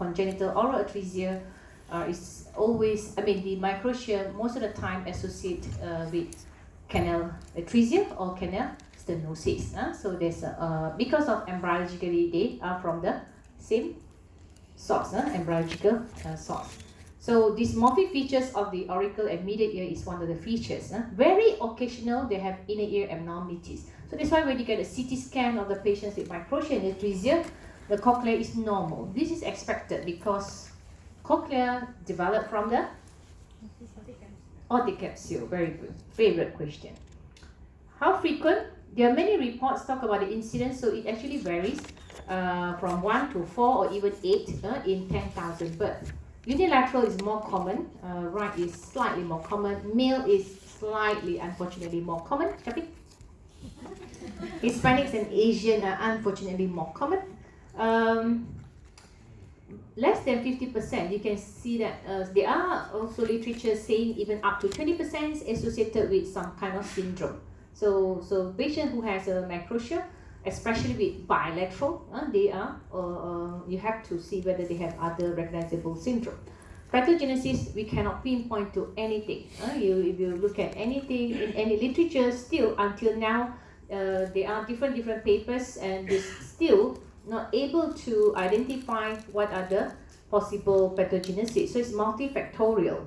congenital oral atresia is always, the microtia most of the time associate with canal atresia or canal stenosis. So there's because of embryologically they are from the same source, embryological source. So dysmorphic features of the auricle and medial ear is one of the features. Very occasional, they have inner ear abnormalities. So that's why when you get a CT scan of the patients with microtia and atresia, the cochlea is normal. This is expected because cochlea developed from the aortic capsule. Very good. Favorite question. How frequent? There are many reports talk about the incidence, so it actually varies from 1 to 4 or even 8 in 10,000 births. Unilateral is more common, right is slightly more common, male is slightly, unfortunately, more common. Shafiq? Hispanics and Asian are unfortunately more common. Less than 50%, you can see that there are also literature saying even up to 20% associated with some kind of syndrome. So patient who has a microtia, especially with bilateral, they are, you have to see whether they have other recognizable syndrome. Pathogenesis, we cannot pinpoint to anything. If you look at anything in any literature, still until now, there are different papers and they're still not able to identify what are the possible pathogenesis. So it's multifactorial.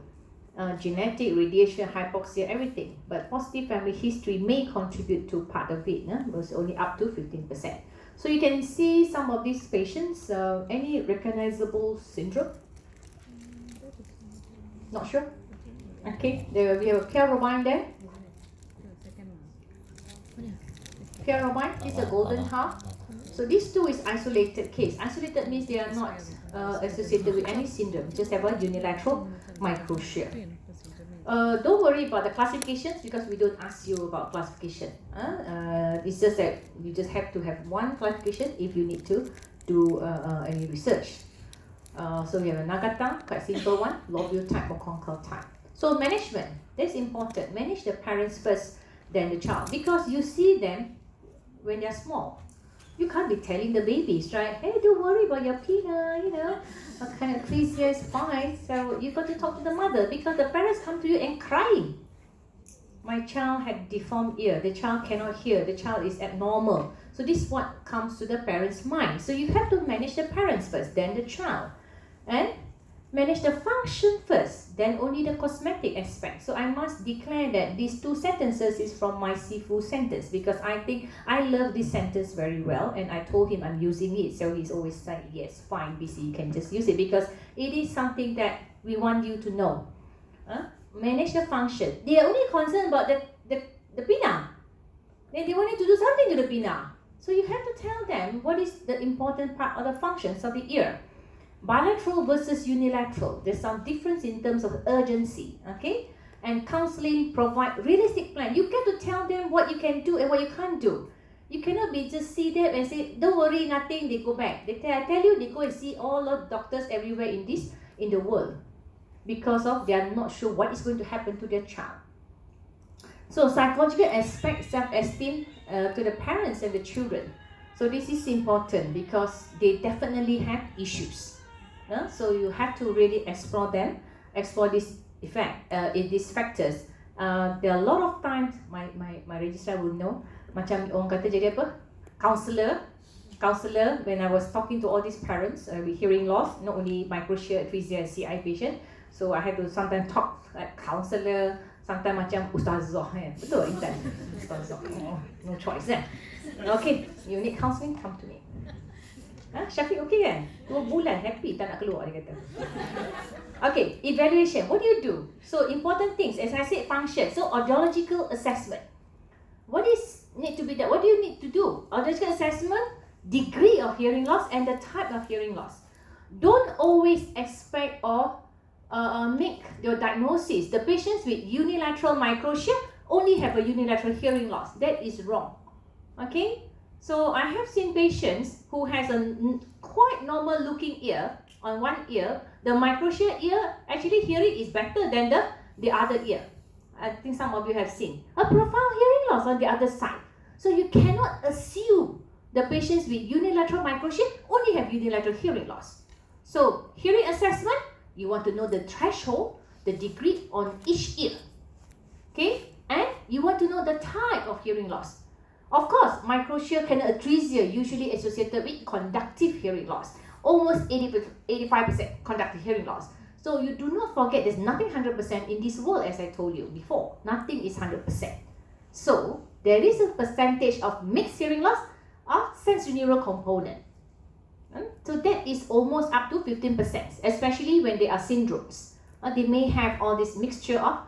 Genetic, radiation, hypoxia, everything. But positive family history may contribute to part of it, but it's only up to 15%. So you can see some of these patients, any recognizable syndrome? Not sure? Okay, there we have a Pierre Robin there. Pierre Robin is a golden half. So these two is isolated case. Isolated means they are not associated with any syndrome, just have a unilateral microtia. Don't worry about the classifications because we don't ask you about classification. It's just that you just have to have one classification if you need to do any research. So we have a Nagata, quite simple one, lobule type or concal type. So management, that's important. Manage the parents first, then the child, because you see them when they're small. You can't be telling the babies, right? Hey, don't worry about your peanut, what kind of atresia is fine. So you got to talk to the mother because the parents come to you and crying. My child had deformed ear. The child cannot hear. The child is abnormal. So this is what comes to the parents' mind. So you have to manage the parents first, then the child. And manage the function first, then only the cosmetic aspect. So I must declare that these two sentences is from my Sifu sentence because I think I love this sentence very well and I told him I'm using it. So he's always saying, yes, fine, BC, you can just use it because it is something that we want you to know. Manage the function. They are only concerned about the pinna. They wanted to do something to the pinna. So you have to tell them what is the important part of the functions of the ear. Bilateral versus unilateral, there's some difference in terms of urgency, okay? And counseling provide realistic plan. You get to tell them what you can do and what you can't do. You cannot be just see them and say, don't worry, nothing, they go back. I tell you, they go and see all of doctors everywhere in the world because of they are not sure what is going to happen to their child. So psychological aspect, self-esteem to the parents and the children. So this is important because they definitely have issues. So you have to really explore them, explore this effect, these factors. There are a lot of times my registrar will know, macam orang kata jadi apa? Counselor, when I was talking to all these parents with hearing loss, not only microtia, atresia, CI patient, so I have to sometimes talk like counselor, sometimes macam ustazah, betul Intan? Ustazah, no choice Okay, you need counseling, come to me. Syafiq okay kan? 2 bulan happy tak nak keluar dia kata. Okay, evaluation. What do you do? So important things, as I said, function. So audiological assessment. What is need to be done? What do you need to do? Audiological assessment, degree of hearing loss and the type of hearing loss. Don't always expect or make your diagnosis. The patients with unilateral microtia only have a unilateral hearing loss. That is wrong. Okay? So I have seen patients who has a quite normal looking ear on one ear. The microtia ear, actually hearing is better than the other ear. I think some of you have seen. A profound hearing loss on the other side. So you cannot assume the patients with unilateral microtia only have unilateral hearing loss. So hearing assessment, you want to know the threshold, the degree on each ear. Okay, and you want to know the type of hearing loss. Of course, microtia canal atresia usually associated with conductive hearing loss. Almost 85% conductive hearing loss. So you do not forget there's nothing 100% in this world, as I told you before. Nothing is 100%. So there is a percentage of mixed hearing loss or sensorineural component. So that is almost up to 15%, especially when they are syndromes. They may have all this mixture of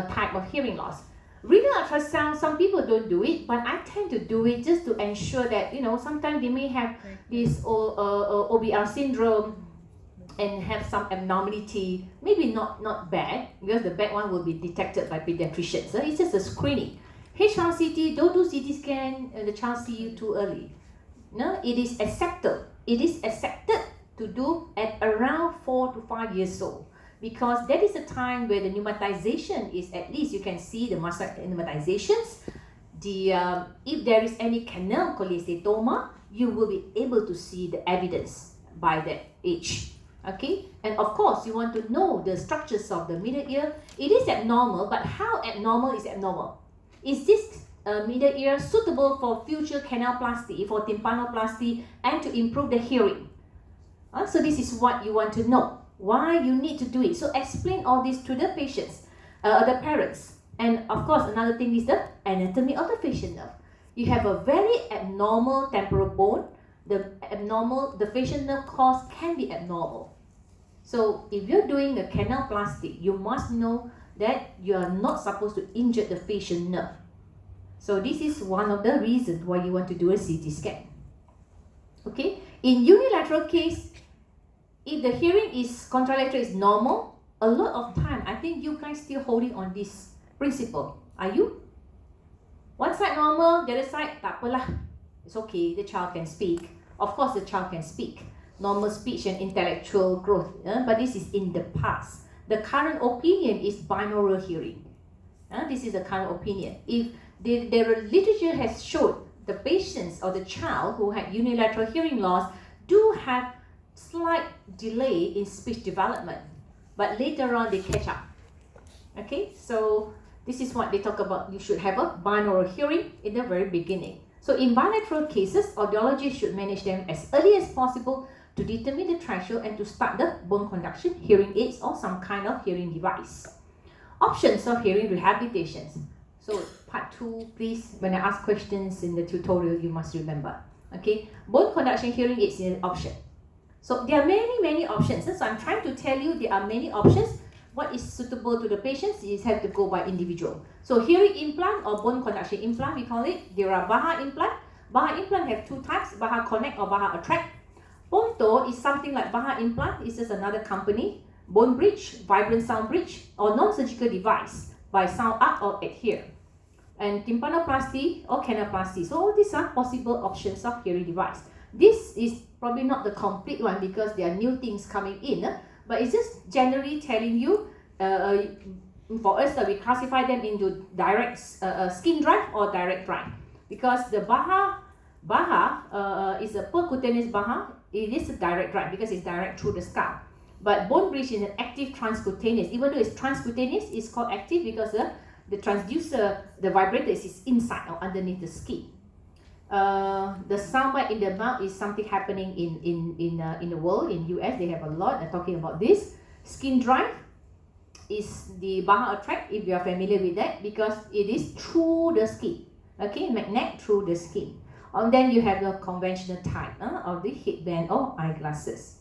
type of hearing loss. Renal ultrasound, some people don't do it, but I tend to do it just to ensure that, you know, sometimes they may have this OBR syndrome and have some abnormality, maybe not bad, because the bad one will be detected by pediatricians. So it's just a screening. HRCT, don't do CT scan and the child see you too early. No, it is accepted. It is accepted to do at around 4 to 5 years old, because that is a time where the pneumatization is, at least you can see the muscle pneumatizations. If there is any canal cholesteatoma, you will be able to see the evidence by that age. Okay, and of course you want to know the structures of the middle ear. It is abnormal, but how abnormal is abnormal? Is this middle ear suitable for future canalplasty, for tympanoplasty, and to improve the hearing? So this is what you want to know, why you need to do it. So explain all this to the patients, the parents. And of course, another thing is the anatomy of the facial nerve. You have a very abnormal temporal bone. The facial nerve course can be abnormal. So if you're doing a canalplasty, you must know that you are not supposed to injure the facial nerve. So this is one of the reasons why you want to do a CT scan. Okay, in unilateral case, if the hearing is contralateral is normal, a lot of time, I think you guys still holding on this principle. Are you? One side normal, the other side, tak apalah. It's okay, the child can speak. Of course, the child can speak. Normal speech and intellectual growth, but this is in the past. The current opinion is binaural hearing. This is the current opinion. If the literature has showed the patients or the child who had unilateral hearing loss do have slight delay in speech development, but later on they catch up. Okay, so this is what they talk about. You should have a binaural hearing in the very beginning. So in bilateral cases, audiologists should manage them as early as possible to determine the threshold and to start the bone conduction hearing aids or some kind of hearing device. Options of hearing rehabilitations. So part 2, please, when I ask questions in the tutorial, you must remember. Okay, bone conduction hearing aids is an option. So there are many options. So I'm trying to tell you there are many options. What is suitable to the patients is have to go by individual. So hearing implant or bone conduction implant, we call it. There are Baha implant. Baha implant have 2 types, Baha Connect or Baha Attract. Ponto is something like Baha implant. It's just another company. Bone bridge, vibrant sound bridge, or non-surgical device by sound up or adhere. And tympanoplasty or canalplasty. So all these are possible options of hearing device. This is probably not the complete one because there are new things coming in, but it's just generally telling you, for us, that we classify them into direct skin drive or direct drive. Because the Baha is a percutaneous Baha. It is a direct drive because it's direct through the scalp. But bone bridge is an active transcutaneous. Even though it's transcutaneous, it's called active because the transducer, the vibrator is inside or underneath the skin. The soundbite in the mouth is something happening in the world. In US, they have a lot. They're talking about this. Skin drive is the Baha Attract, if you are familiar with that, because it is through the skin. Okay, magnet through the skin. And then you have the conventional type of the headband or eyeglasses.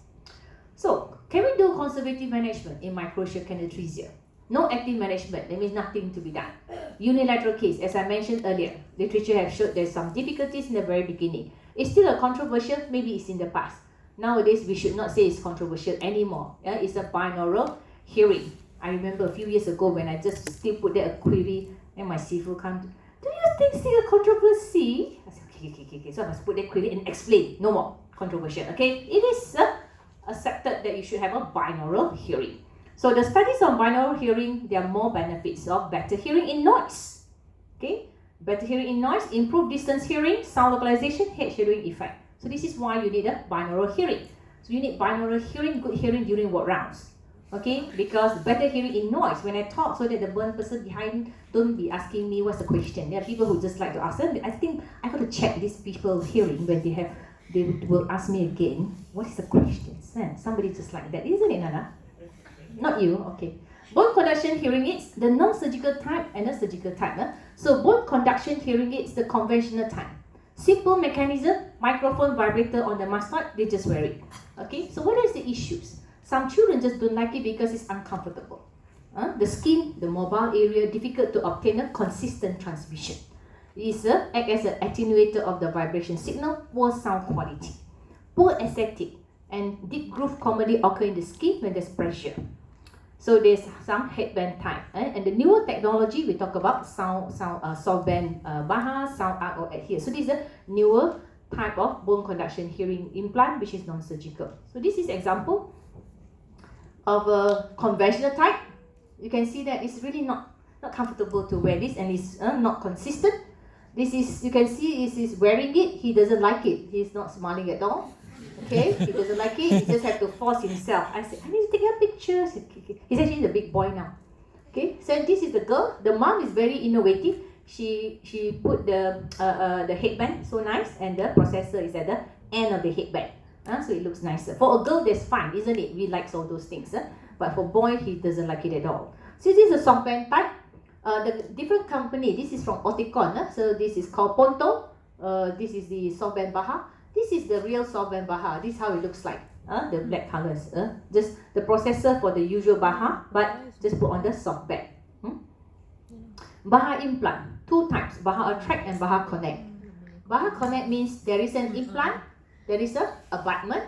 So, can we do conservative management in microtia canal atresia? No active management, that means nothing to be done. Unilateral case, as I mentioned earlier, literature have showed there's some difficulties in the very beginning. It's still a controversial, maybe it's in the past. Nowadays, we should not say it's controversial anymore. It's a binaural hearing. I remember a few years ago when I just still put there a query and my sifu come to, do you think still a controversy? I said, okay. So I must put that query and explain. No more controversial, okay? It is accepted that you should have a binaural hearing. So the studies on binaural hearing, there are more benefits of better hearing in noise. Okay, better hearing in noise, improved distance hearing, sound localization, head shadowing effect. So this is why you need a binaural hearing. So you need binaural hearing, good hearing during word rounds. Okay, because better hearing in noise when I talk, so that the burn person behind don't be asking me what's the question. There are people who just like to ask them. I think I got to check these people's hearing when they will ask me again, what is the question? Somebody just like that, isn't it, Nana? Not you, okay. Bone conduction hearing aids, the non-surgical type and the surgical type. So bone conduction hearing aids, the conventional type. Simple mechanism, microphone vibrator on the mastoid, they just wear it. Okay, so what is the issues? Some children just don't like it because it's uncomfortable. The skin, the mobile area, difficult to obtain a consistent transmission. It is act as an attenuator of the vibration signal, poor sound quality. Poor aesthetic, and deep groove commonly occur in the skin when there's pressure. So there's some headband type, and the newer technology we talk about softband Baha, sound arc or adhere. So this is a newer type of bone conduction hearing implant which is non-surgical. So this is example of a conventional type. You can see that it's really not comfortable to wear this, and it's not consistent. This is, you can see is wearing it, he doesn't like it. He's not smiling at all. Okay, he doesn't like it, he just have to force himself. I said, I need to take a picture. He's actually a big boy now. Okay, so this is the girl. The mom is very innovative. She put the headband so nice, and the processor is at the end of the headband. So it looks nicer. For a girl, that's fine, isn't it? We likes all those things. But for boy, he doesn't like it at all. So this is a softband type. The different company, this is from Oticon. So this is called Ponto. This is the softband Baha. This is the real softband Baha. This is how it looks like. The black colors. Just the processor for the usual Baha, but just put on the softband. Baha implant. Two types, Baha Attract and Baha Connect. Baha Connect means there is an implant, there is a abutment,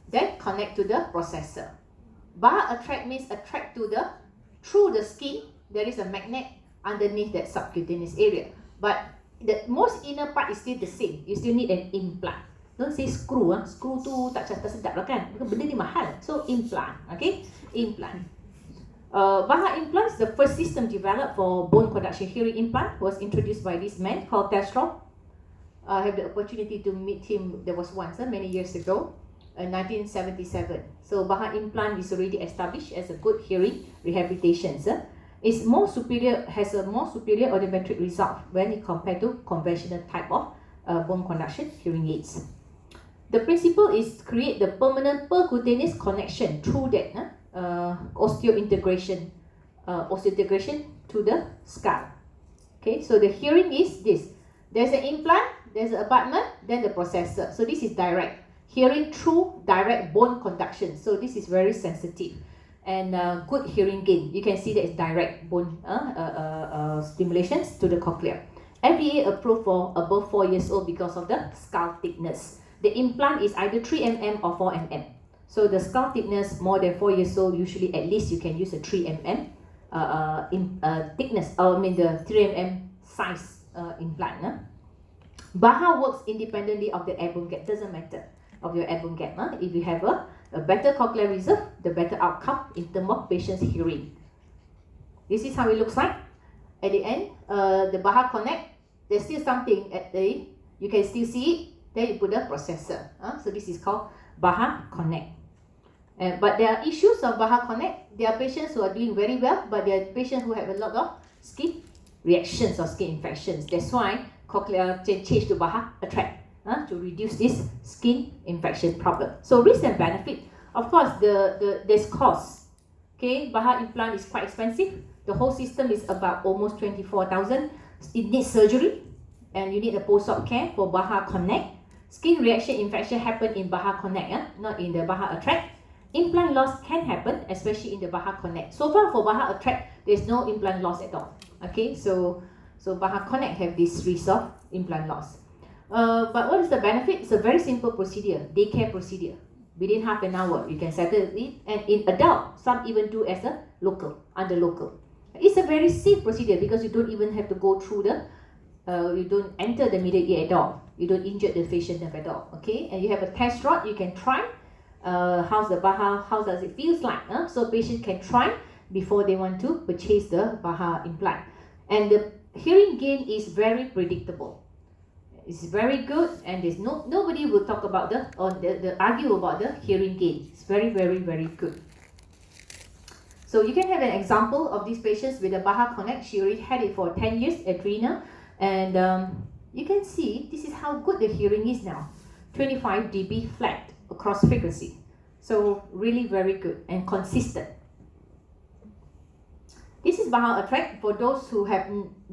then connect to the processor. Baha Attract means attract to through the skin, there is a magnet underneath that subcutaneous area. But the most inner part is still the same. You still need an implant. Don't say screw. Screw tu tak sedap lah kan. Benda ni mahal. So implant. Okay, implant. Baha implants, the first system developed for bone conduction hearing implant, was introduced by this man called Testro. I have the opportunity to meet him. There was once many years ago, 1977. So Baha implant is already established as a good hearing rehabilitation. It's more superior, has a more superior audiometric result when it compared to conventional type of bone conduction hearing aids. The principle is to create the permanent percutaneous connection through that osseointegration to the skull. Okay, so the hearing is this. There's an implant, there's an abutment, then the processor. So this is direct. Hearing through direct bone conduction. So this is very sensitive. And good hearing gain. You can see that it's direct bone stimulations to the cochlea. FDA approved for above 4 years old because of the skull thickness. The implant is either 3 mm or 4 mm. So the skull thickness more than 4 years old, usually at least you can use a 3 mm thickness, the 3 mm size implant. Baha works independently of the air bone gap. Doesn't matter of your air bone gap. If you have a better cochlear reserve, the better outcome in terms of patient's hearing. This is how it looks like. At the end, the Baha Connect, there's still something at the, you can still see it, then you put the processor. So this is called Baha Connect. But there are issues of Baha Connect. There are patients who are doing very well, but there are patients who have a lot of skin reactions or skin infections. That's why cochlear change to Baha Attract to reduce this skin infection problem. So risk and benefit. Of course, there's cost. Okay, Baha implant is quite expensive. The whole system is about almost 24,000. It needs surgery, and you need a post-op care for Baha Connect. Skin reaction infection happen in Baha Connect, not in the Baha Attract. Implant loss can happen, especially in the Baha Connect. So far for Baha Attract, there's no implant loss at all. Okay, so Baha Connect have this risk of implant loss. But what is the benefit? It's a very simple procedure, daycare procedure. Within half an hour, you can settle it, and in adult, some even do as a local, under local. It's a very safe procedure because you don't even have to go through you don't enter the middle ear at all. You don't injure the facial nerve at all. Okay, and you have a test rod. You can try. How's the Baha? How does it feels like? So patients can try before they want to purchase the Baha implant. And the hearing gain is very predictable. It's very good, and there's nobody will talk about the argue about the hearing gain. It's very, very, very good. So you can have an example of these patients with a Baha Connect. She already had it for 10 years, Adrena, and you can see this is how good the hearing is now. 25 dB flat across frequency. So really very good and consistent. This is Baha Attract. For those who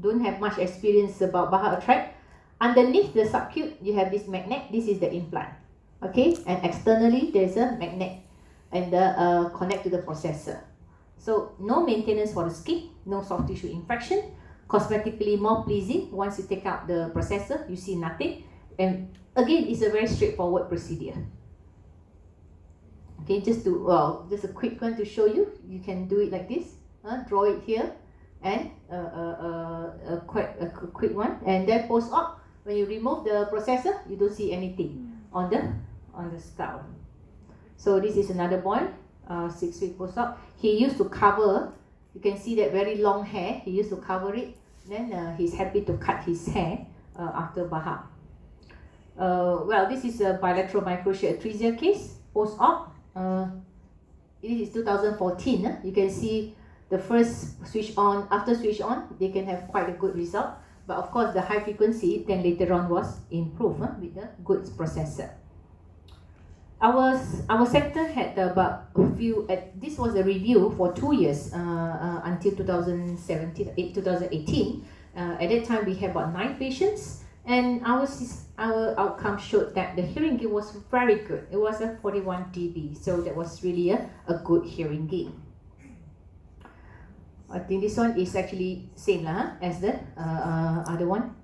don't have much experience about Baha Attract, underneath the subcute you have this magnet. This is the implant. Okay, and externally there's a magnet and the connect to the processor. So no maintenance for the skin, no soft tissue infection, cosmetically more pleasing. Once you take out the processor, you see nothing. And again, it's a very straightforward procedure. Okay, just a quick one to show you. You can do it like this. Draw it here, and a quick one, and then post-op. When you remove the processor, you don't see anything on the skull. So this is another boy, 6-week post-op. He used to cover. You can see that very long hair. He used to cover it. Then he's happy to cut his hair after Baha. Well, this is a bilateral microtia atresia case, post-op. This is 2014. You can see the first switch on. After switch on, they can have quite a good result. But of course, the high frequency then later on was improved with the good processor. Our sector had about a few. This was a review for 2 years until 2018. At that time, we had about 9 patients, and our outcome showed that the hearing gain was very good. It was a 41 dB, so that was really a good hearing gain. I think this one is actually same as the other one.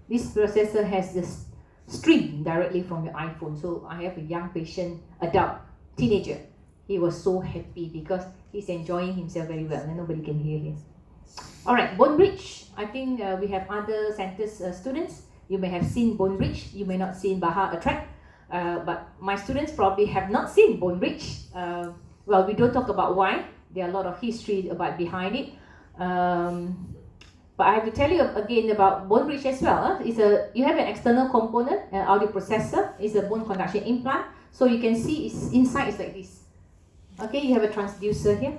This processor has this stream directly from your iPhone. So I have a young patient, adult, teenager. He was so happy because he's enjoying himself very well and nobody can hear him. Alright, bone bridge. I think we have other centers students. You may have seen bone bridge. You may not seen Baha Attract. But my students probably have not seen bone bridge. Well, we don't talk about why. There are a lot of history about behind it. But I have to tell you again about bone bridge as well. You have an external component, an audio processor. It's a bone conduction implant. So you can see it's inside is like this. Okay, you have a transducer here,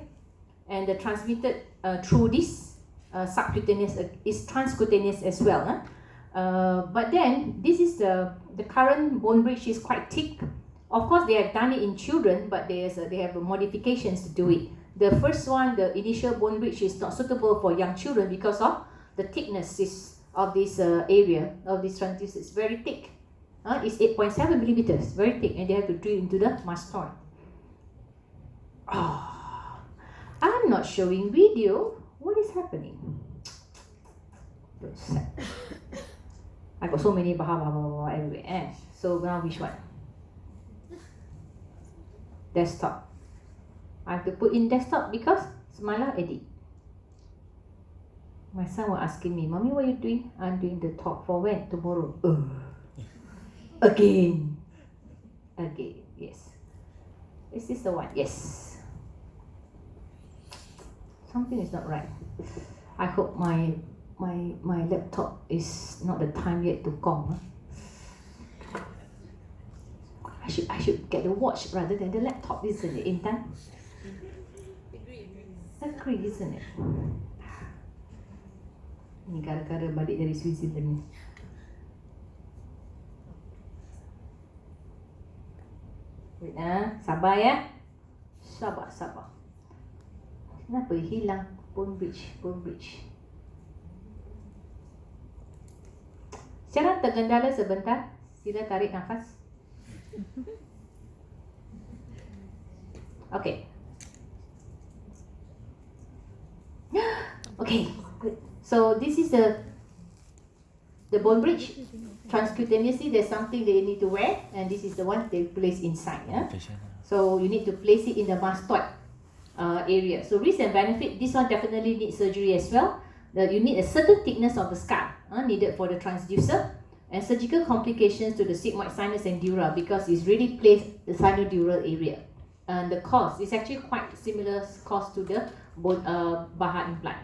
and the transmitted through this subcutaneous is transcutaneous as well. But then this is the current bone bridge is quite thick. Of course, they have done it in children, but they have modifications to do it. The first one, the initial bone bridge, is not suitable for young children because of the thickness of this area of this transducer. It's very thick. It's 8.7 millimeters, very thick, and they have to drill into the mastoid. I'm not showing video. What is happening? I got so many blah everywhere. So now which one? Desktop. I have to put in desktop because semalam edit. My son was asking me, Mommy, what are you doing? I'm doing the talk for when? Tomorrow. Again, yes. Is this the one? Yes. Something is not right. I hope my laptop is not the time yet to come. I should get the watch rather than the laptop, isn't it, Intan? Agree, isn't it? Ni gara-gara balik dari Switzerland ni. Wait, sabar ya. Sabar. Kenapa hilang bone bridge? Secara tergendala sebentar. Sila tarik nafas. Okay. Okay, good. So this is the bone bridge. Transcutaneously, there's something they need to wear, and this is the one they place inside. So you need to place it in the mastoid area. So risk and benefit, this one definitely needs surgery as well. You need a certain thickness of the skull needed for the transducer, and surgical complications to the sigmoid sinus and dura because it's really placed the sinodural area. And the cost is actually quite similar cost to the Baha implant.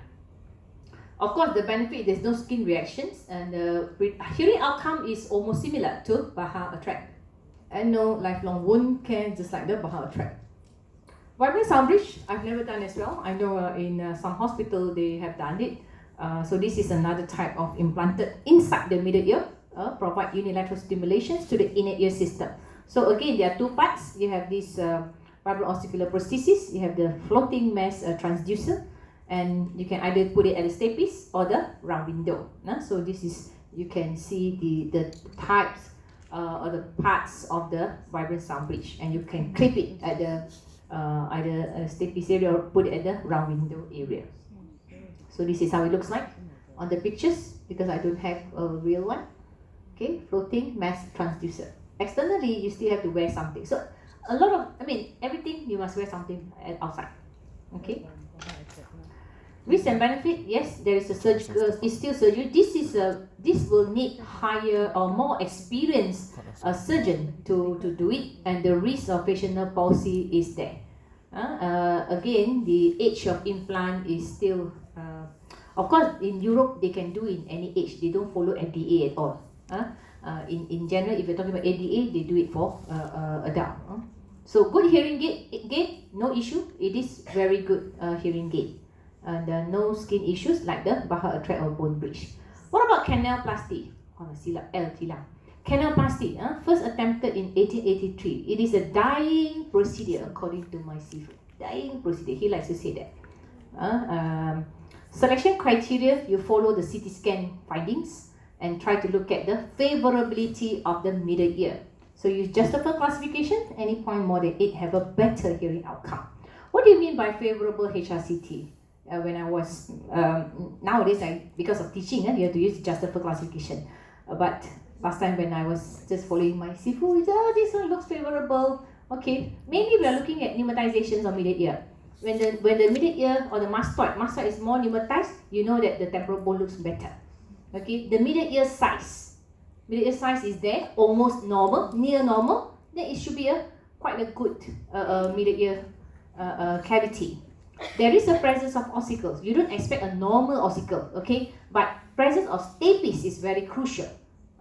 Of course, the benefit, there's no skin reactions, and the hearing outcome is almost similar to Baha attract. And no lifelong wound care, just like the Baha attract. Vibrant sound bridge, I've never done as well. I know in some hospital they have done it. So this is another type of implanted inside the middle ear, provide unilateral stimulations to the inner ear system. So again, there are two parts. You have this vibro-ossicular prosthesis, you have the floating mass transducer, and you can either put it at the stapes or the round window. So this is, you can see the types or the parts of the vibrant sound bridge, and you can clip it at the either a stapes area or put it at the round window area. So this is how it looks like on the pictures, because I don't have a real one. Okay, floating mass transducer. Externally, you still have to wear something. So a lot of, everything you must wear something outside. Okay. Risk and benefit, yes, there is a surgical, it's still surgery. This will need higher or more experienced surgeon to do it, and the risk of facial palsy is there. Again, the age of implant is still, of course, in Europe they can do in any age. They don't follow FDA at all. In general, if you're talking about ADA, they do it for adult. So good hearing gain, no issue. It is very good hearing gain. And no skin issues like the Baha attract or bone bridge. What about canalplasty? Canalplasty, first attempted in 1883. It is a dying procedure, according to my Sifu. Dying procedure, he likes to say that. Selection criteria, you follow the CT scan findings and try to look at the favorability of the middle ear. So use justified classification, any point more than 8 have a better hearing outcome. What do you mean by favorable HRCT? When I was, nowadays, because of teaching, you have to use justified classification. But last time when I was just following my Sifu, this one looks favorable. Okay, maybe we are looking at pneumatizations of middle ear. When the middle ear or the mastoid is more pneumatized, you know that the temporal bone looks better. Okay, the middle ear size is there, almost normal, near normal. Then it should be quite a good middle ear cavity. There is a presence of ossicles. You don't expect a normal ossicle, okay? But presence of stapes is very crucial.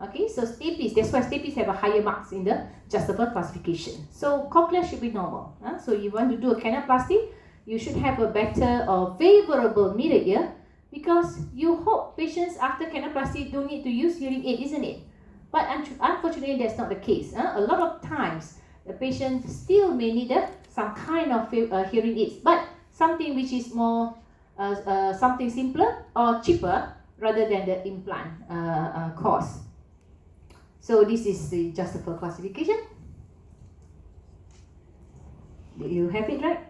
Okay, so stapes, that's why stapes have a higher marks in the justified classification. So cochlea should be normal. So you want to do a canalplasty, you should have a better or favorable middle ear, because you hope patients after canalplasty don't need to use hearing aid, isn't it? But unfortunately, that's not the case. A lot of times, the patient still may need some kind of hearing aids, but something which is more, something simpler or cheaper rather than the implant cost. So this is the justified classification. You have it, right?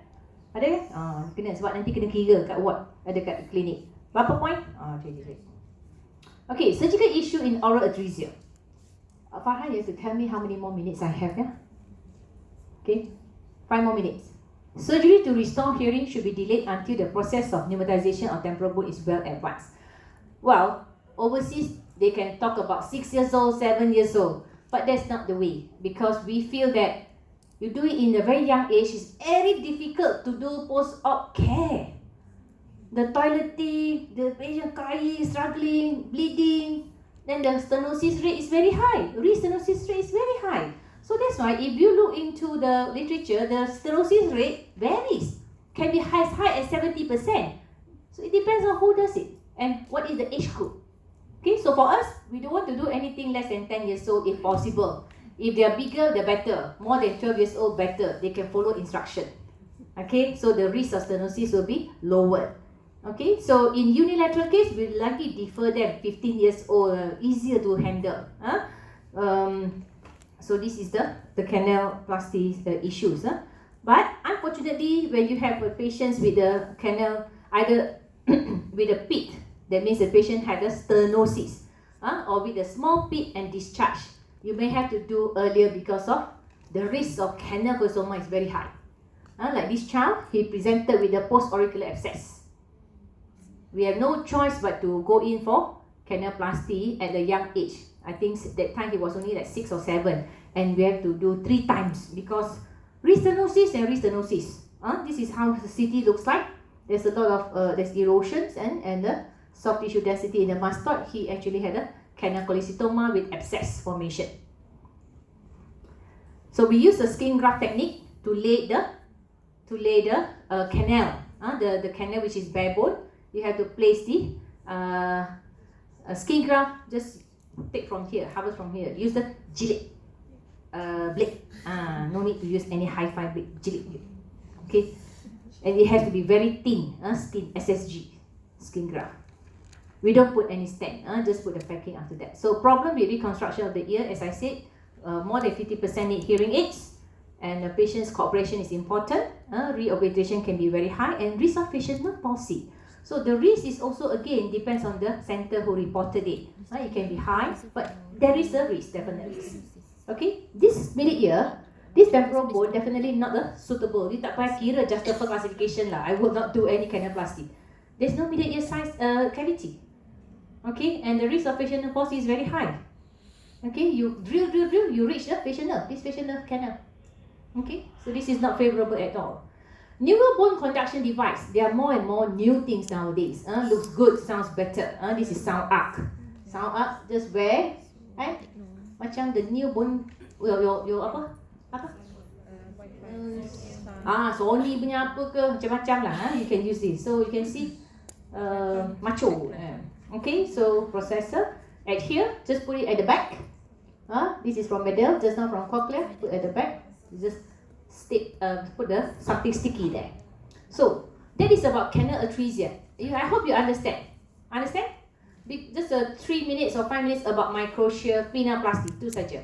Ada kan? Kena, sebab nanti kena kira kat ward, ada kat klinik. Berapa point? Okay, surgical issue in oral atresia. Farhan, you have to tell me how many more minutes I have, yeah? Okay, 5 more minutes. Surgery to restore hearing should be delayed until the process of pneumatization of temporal bone is well advanced. Well, overseas, they can talk about 6 years old, 7 years old, but that's not the way, because we feel that you do it in a very young age, it's very difficult to do post-op care. The toileting, the patient crying, struggling, bleeding, then the stenosis rate is very high. Re-stenosis rate is very high. So that's why if you look into the literature, the stenosis rate varies. Can be as high as 70%. So it depends on who does it and what is the age group. Okay, so for us, we don't want to do anything less than 10 years old if possible. If they are bigger, the better. More than 12 years old, better. They can follow instruction. Okay, so the risk of stenosis will be lowered. Okay, so in unilateral case, we likely defer them 15 years old, easier to handle. So this is the canalplasty issues. But unfortunately, when you have patients with the canal, either with a pit, that means the patient had a stenosis, or with a small pit and discharge, you may have to do earlier because of the risk of canal carcinoma is very high. Like this child, he presented with a post-auricular abscess. We have no choice but to go in for canalplasty at a young age. I think that time he was only like 6 or 7, and we have to do 3 times because restenosis and restenosis. This is how the city looks like. There's a lot of there's erosions and the soft tissue density in the mastoid. He actually had a canal cholecystoma with abscess formation. So we use the skin graft technique to lay the canal, the canal which is bare bone. You have to place the skin graft. Just take from here, harvest from here. Use the jilid blade. No need to use any hi-fi blade. Jilid blade. Okay, and it has to be very thin. Thin SSG skin graft. We don't put any stent. Just put the packing after that. So problem with reconstruction of the ear, as I said, more than 50% need hearing aids, and the patient's cooperation is important. Reoblitation can be very high, and risk of facial nerve palsy. So the risk is also again depends on the center who reported it. It can be high, but there is a risk, definitely. Okay, this middle ear, this temporal bone definitely not suitable. You tak payah kira just the classification lah. I will not do any canaloplasty. There's no middle ear size cavity. Okay, and the risk of facial nerve palsy is very high. Okay, you drill, you reach the facial nerve, this facial nerve canal. Okay, so this is not favorable at all. Neural bone conduction device, there are more and more new things nowadays. Looks good, sounds better. This is sound arc. Sound arc, just wear, macam the new bone, your apa? Sony punya apa ke, macam-macam lah. You can use this. So you can see, macho. Okay, so processor, at here, just put it at the back. This is from Medel, just now from cochlea, put at the back. Just stick, put something sticky there. So that is about canal atresia. I hope you understand. Understand? Just 3 minutes or 5 minutes about microtia, canaloplasty, tu saja.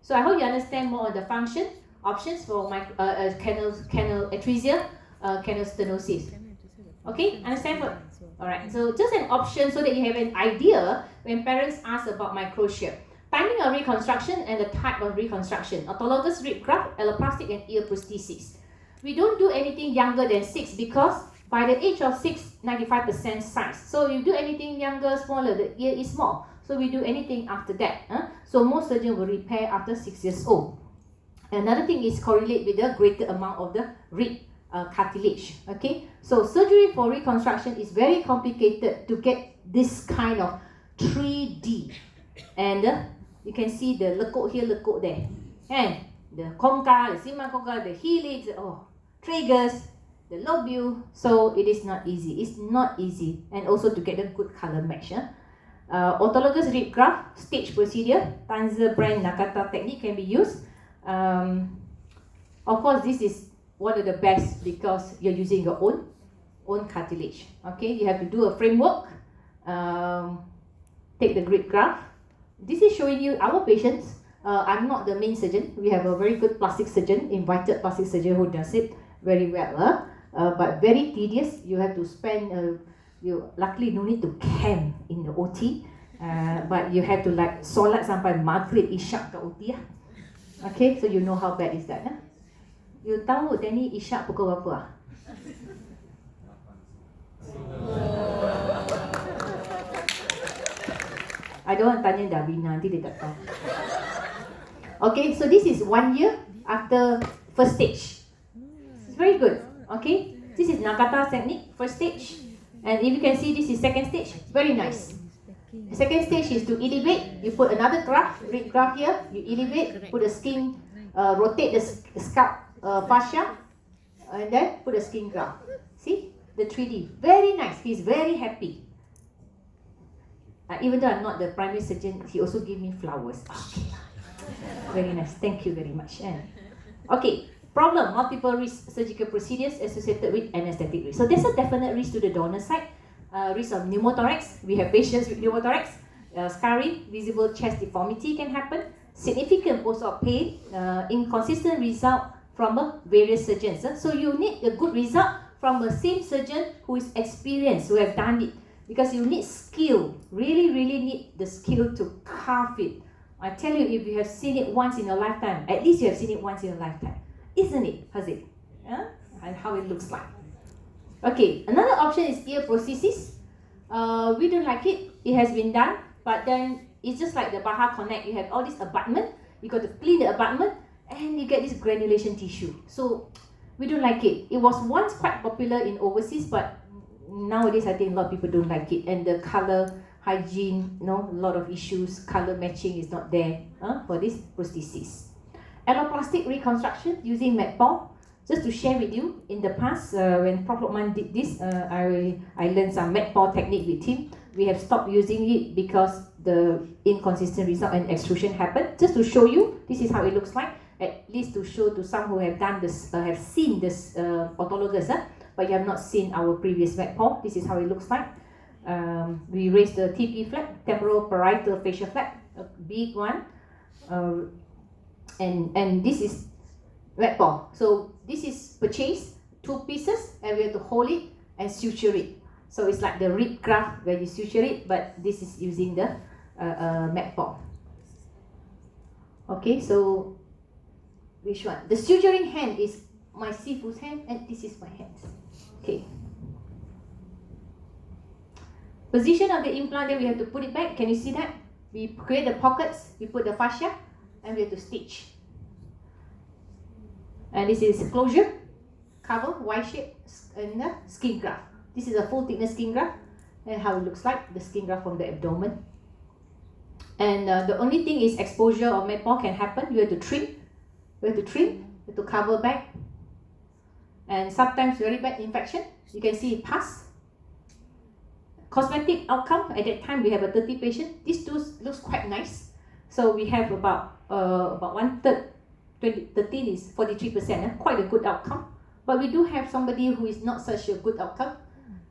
So I hope you understand more on the function, options for canal atresia, canal stenosis. Okay, understand what? Alright, so just an option so that you have an idea when parents ask about microtia. Timing of reconstruction and the type of reconstruction. Autologous rib graft, alloplastic and ear prosthesis. We don't do anything younger than 6 because by the age of 6, 95% size. So you do anything younger, smaller, the ear is small. So we do anything after that. So most surgeons will repair after 6 years old. Another thing is correlate with the greater amount of the rib cartilage. Okay, so surgery for reconstruction is very complicated to get this kind of 3D. And you can see the lekuk here, lekuk there. And the concha, the sigma concha, the helix, tragus, the lobule. So it is not easy. It's not easy. And also to get a good color match. Autologous rib graft, stage procedure, Tanzer brand Nakata technique can be used. Of course, this is one of the best because you're using your own cartilage. Okay, you have to do a framework. Take the rib graft. This is showing you our patients. I'm not the main surgeon. We have a very good plastic surgeon, invited plastic surgeon who does it very well. But very tedious. You have to spend. You luckily no need to camp in the OT. But you have to like solat sampai maghrib isyak kat OT lah. Okay, so you know how bad is that. You tahu teknik isyak pukul berapa? I don't want tanya Davina, nanti dia tak tahu. Okay, so this is 1 year after first stage. It's very good. Okay, this is Nakata technique, first stage. And if you can see, this is second stage. Very nice. The second stage is to elevate. You put another graft, rib graft here. You elevate, put the skin, rotate the scalp fascia, and then put the skin graft. See the 3D. Very nice. He's very happy. Even though I'm not the primary surgeon, he also gave me flowers. Okay. Very nice. Thank you very much. Okay. Problem, multiple risk surgical procedures associated with anesthetic risk. So there's a definite risk to the donor side. Risk of pneumothorax. We have patients with pneumothorax. Scarring, visible chest deformity can happen. Significant post-op pain. Inconsistent result from various surgeons. So you need a good result from the same surgeon who is experienced, who have done it. Because you need skill, really need the skill to carve it. I tell you, if you have seen it once in your lifetime, at least you have seen it once in your lifetime. Isn't it, Haziq? And how it looks like. Okay, another option is ear prosthesis. We don't like it. It has been done, but then it's just like the Baha Connect. You have all this abutment. You got to clean the abutment, and you get this granulation tissue. So we don't like it. It was once quite popular in overseas, but nowadays I think a lot of people don't like it, and the color hygiene, a lot of issues, color matching is not there for this prosthesis. Alloplastic reconstruction using MedPaw. Just to share with you, in the past when Prof Lokman did this, I learned some MedPaw technique with him. We have stopped using it because the inconsistent result and extrusion happened. Just to show you, this is how it looks like. At least to show to some who have done this, have seen this autologous, but you have not seen our previous MedPaw. This is how it looks like. We raise the TP flap, temporal parietal fascia flap, a big one, and this is MedPaw. So this is purchased 2 pieces, and we have to hold it and suture it. So it's like the rib graft where you suture it, but this is using the MedPaw. Okay, so which one? The suturing hand is my Sifu's hand, and this is my hands. Okay. Position of the implant, then we have to put it back. Can you see that? We create the pockets, we put the fascia, and we have to stitch. And this is closure, cover, Y shape, and the skin graft. This is a full thickness skin graft, and how it looks like, the skin graft from the abdomen. And the only thing is exposure of MedPaw can happen. You have to trim. You have to cover back. And sometimes very bad infection. You can see it pass. Cosmetic outcome, at that time we have a 30 patient. This looks quite nice. So we have about 1/3, 13 is 43%, quite a good outcome. But we do have somebody who is not such a good outcome.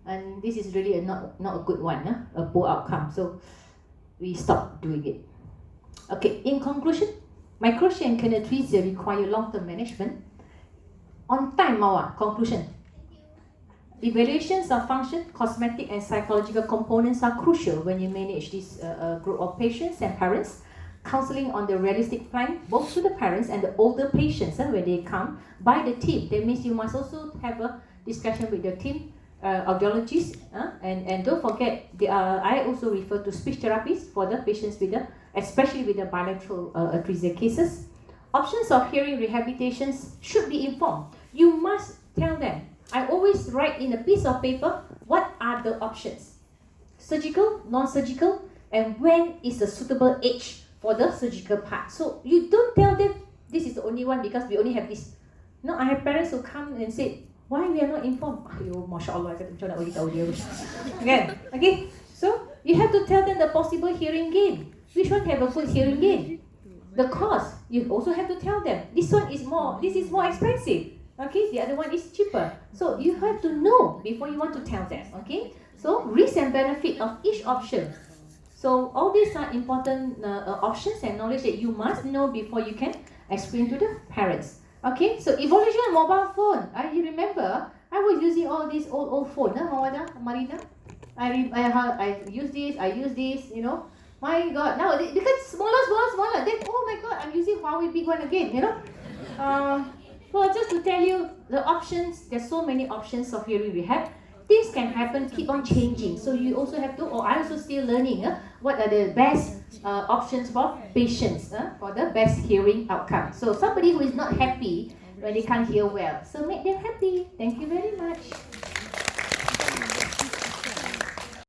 And this is really not a good one, a poor outcome. So we stop doing it. Okay, in conclusion, microtia and canal require long-term management. On time, conclusion. Evaluations of function, cosmetic and psychological components are crucial when you manage this group of patients and parents. Counseling on the realistic plan, both to the parents and the older patients when they come by the team. That means you must also have a discussion with the team, audiologists, and don't forget, I also refer to speech therapists for the patients with especially with the bilateral atresia cases. Options of hearing rehabilitations should be informed. You must tell them. I always write in a piece of paper what are the options: surgical, non-surgical, and when is the suitable age for the surgical part. So you don't tell them this is the only one because we only have this. No, I have parents who come and say, why we are not informed? Ayo, Masya Allah, kata macam nak bagi tahu dia. Okay, so you have to tell them the possible hearing gain. Which one have a good hearing gain? The cost, you also have to tell them. This is more expensive. Okay, the other one is cheaper. So you have to know before you want to tell them. Okay, so risk and benefit of each option. So all these are important options and knowledge that you must know before you can explain to the parents. Okay, so evolution of mobile phone. I remember I was using all these old phone, Mawada, Marina. I use this, My God, now it becomes smaller. Then, oh my God, I'm using Huawei big one again, Well, just to tell you, the options, there's so many options of hearing rehab. Things can happen, keep on changing. So you also have to, I also still learning what are the best options for patients for the best hearing outcome. So somebody who is not happy when they can't hear well, so make them happy. Thank you very much.